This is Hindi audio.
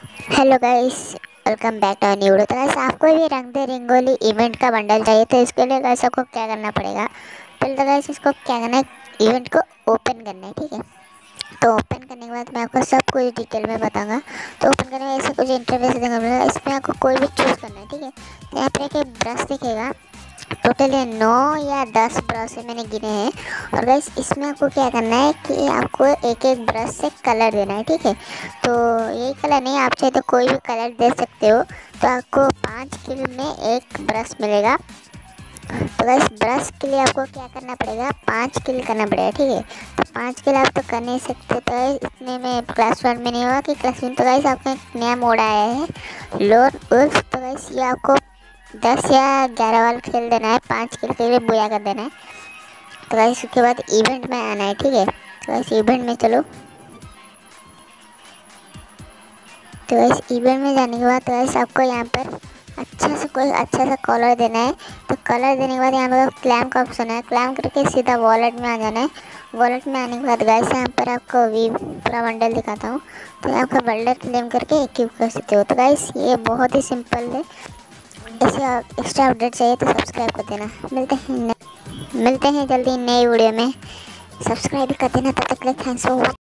Hello guys, welcome back to new video. तो गाइस आपको भी रंग दे रंगोली इवेंट का बंडल चाहिए तो इसके लिए गाइस आपको क्या करना पड़ेगा। पहले तो गाइस इसको क्या करना है, इवेंट को ओपन करना है, ठीक है। तो ओपन करने के बाद मैं आपको सब कुछ डिटेल में बताऊंगा। तो ओपन करने में ऐसे कुछ इंटरफेस दिखेगा मिलेगा, इसमें आपको कोई भी चूज़ करना है, ठीक है। तो यहाँ पर एक ब्रश दिखेगा, टोटल ये 9 या 10 ब्रश मैंने गिने हैं। और गाइस इसमें आपको क्या करना है कि आपको एक एक ब्रश से कलर देना है, ठीक है। तो यही कलर नहीं, आप चाहे तो कोई भी कलर दे सकते हो। तो आपको 5 किल में एक ब्रश मिलेगा। तो गाइस ब्रश के लिए आपको क्या करना पड़ेगा, 5 किल करना पड़ेगा, ठीक है। तो 5 किल आप तो कर नहीं सकते, तो गाइस इतने में क्लास 1 में नहीं होगा कि क्लास 1। तो गाइस आपका एक नया मोड आया है लोन उल्फ। तो गाइस ये आपको 10 या 11 वाल खेल देना है, 5 किल के लिए बुया कर देना है। तो गाइस उसके बाद इवेंट में आना है, ठीक है। तो गाइस इवेंट में चलो। तो गाइस इवेंट में जाने के बाद तो गाइस आपको यहाँ पर अच्छा सा कलर देना है। तो कलर देने के बाद यहाँ पर क्लैम का ऑप्शन है, क्लैम करके सीधा वॉलेट में आ जाना है। वॉलेट में आने के बाद गाइस यहाँ पर आपको वी पूरा बंडल दिखाता हूँ। तो यहाँ पर बंडल क्लेम करके एक्टिव कर सकते हो। तो गाइस ये बहुत ही सिंपल है। ऐसे एक्स्ट्रा अपडेट चाहिए तो सब्सक्राइब कर देना। मिलते हैं जल्दी नई वीडियो में। सब्सक्राइब कर देना। तब तक के लिए थैंक्स फॉर